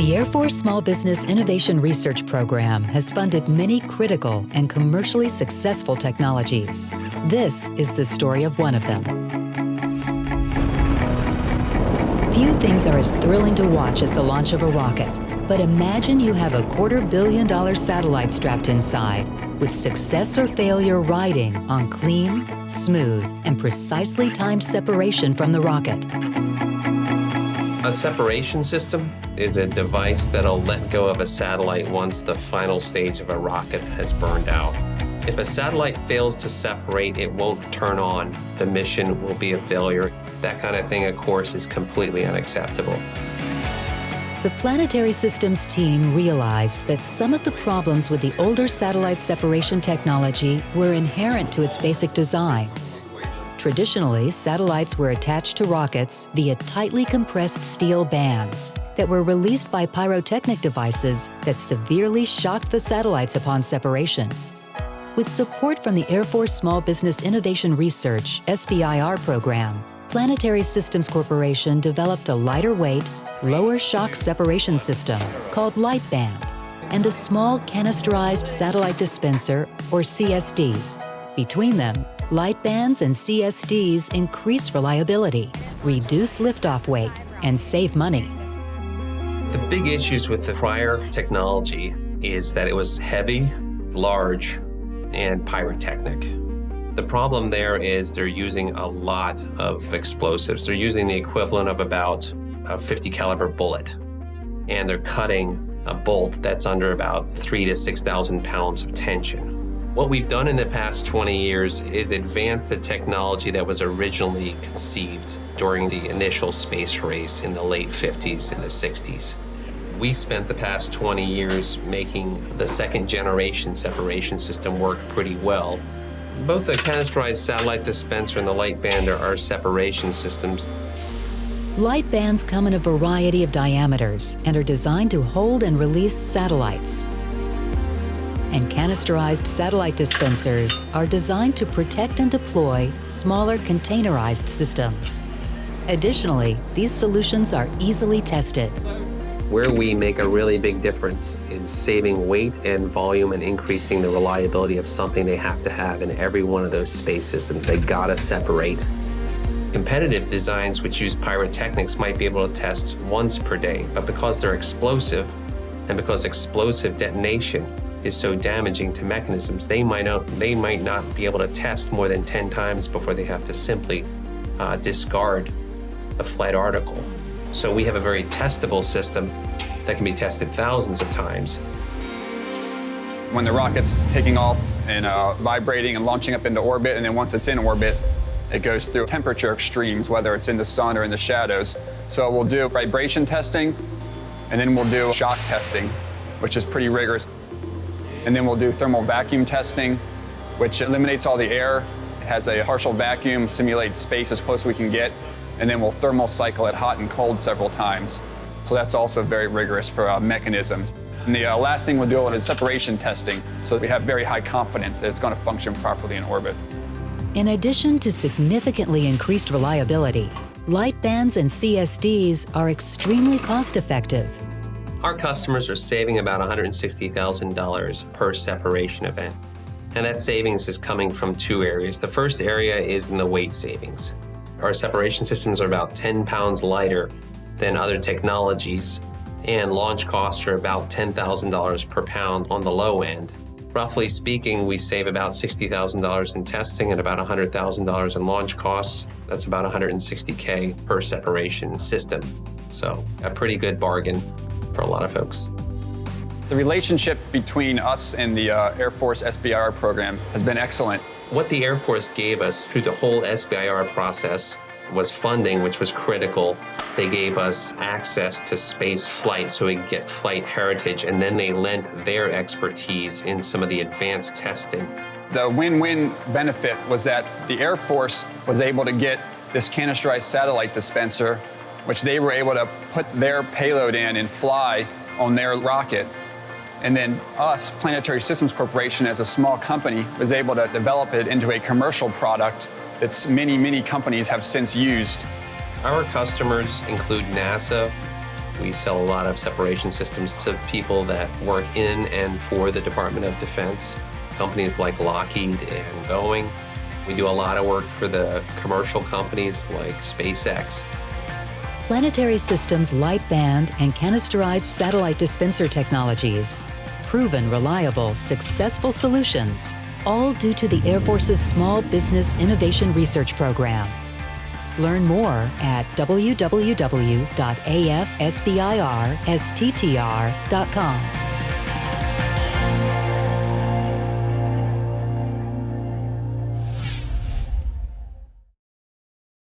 The Air Force Small Business Innovation Research Program has funded many critical and commercially successful technologies. This is the story of one of them. Few things are as thrilling to watch as the launch of a rocket, but imagine you have a $250 million satellite strapped inside, with success or failure riding on clean, smooth, and precisely timed separation from the rocket. A separation system is a device that'll let go of a satellite once the final stage of a rocket has burned out. If a satellite fails to separate, it won't turn on. The mission will be a failure. That kind of thing, of course, is completely unacceptable. The Planetary Systems team realized that some of the problems with the older satellite separation technology were inherent to its basic design. Traditionally, satellites were attached to rockets via tightly compressed steel bands that were released by pyrotechnic devices that severely shocked the satellites upon separation. With support from the Air Force Small Business Innovation Research (SBIR) program, Planetary Systems Corporation developed a lighter weight, lower shock separation system called Lightband and a small canisterized satellite dispenser, or CSD. Between them, Lightbands and CSDs increase reliability, reduce liftoff weight, and save money. The big issues with the prior technology is that it was heavy, large, and pyrotechnic. The problem there is they're using a lot of explosives. They're using the equivalent of about a 50 caliber bullet, and they're cutting a bolt that's under about 3,000 to 6,000 pounds of tension. What we've done in the past 20 years is advance the technology that was originally conceived during the initial space race in the late 50s and the 60s. We spent the past 20 years making the second generation separation system work pretty well. Both the canisterized satellite dispenser and the Lightband are separation systems. Lightbands come in a variety of diameters and are designed to hold and release satellites. And canisterized satellite dispensers are designed to protect and deploy smaller containerized systems. Additionally, these solutions are easily tested. Where we make a really big difference is saving weight and volume and increasing the reliability of something they have to have in every one of those space systems. They gotta separate. Competitive designs which use pyrotechnics might be able to test once per day, but because they're explosive and because explosive detonation is so damaging to mechanisms, they might not be able to test more than 10 times before they have to simply discard the flight article. So we have a very testable system that can be tested thousands of times. When the rocket's taking off and vibrating and launching up into orbit, and then once it's in orbit, it goes through temperature extremes, whether it's in the sun or in the shadows. So we'll do vibration testing, and then we'll do shock testing, which is pretty rigorous. And then we'll do thermal vacuum testing, which eliminates all the air. It has a partial vacuum, simulates space as close as we can get, and then we'll thermal cycle it hot and cold several times. So that's also very rigorous for mechanisms. And the last thing we'll do is separation testing, so that we have very high confidence that it's going to function properly in orbit. In addition to significantly increased reliability, Lightbands and CSDs are extremely cost-effective. Our customers are saving about $160,000 per separation event. And that savings is coming from two areas. The first area is in the weight savings. Our separation systems are about 10 pounds lighter than other technologies, and launch costs are about $10,000 per pound on the low end. Roughly speaking, we save about $60,000 in testing and about $100,000 in launch costs. That's about $160K per separation system. So a pretty good bargain for a lot of folks. The relationship between us and the Air Force SBIR program has been excellent. What the Air Force gave us through the whole SBIR process was funding, which was critical. They gave us access to space flight so we could get flight heritage, and then they lent their expertise in some of the advanced testing. The win-win benefit was that the Air Force was able to get this canisterized satellite dispenser, which they were able to put their payload in and fly on their rocket. And then us, Planetary Systems Corporation, as a small company, was able to develop it into a commercial product that many, many companies have since used. Our customers include NASA, We sell a lot of separation systems to people that work in and for the Department of Defense, companies like Lockheed and Boeing. We do a lot of work for the commercial companies like SpaceX. Planetary Systems Lightband and canisterized satellite dispenser technologies. Proven, reliable, successful solutions, all due to the Air Force's Small Business Innovation Research Program. Learn more at www.afsbirSTTR.com.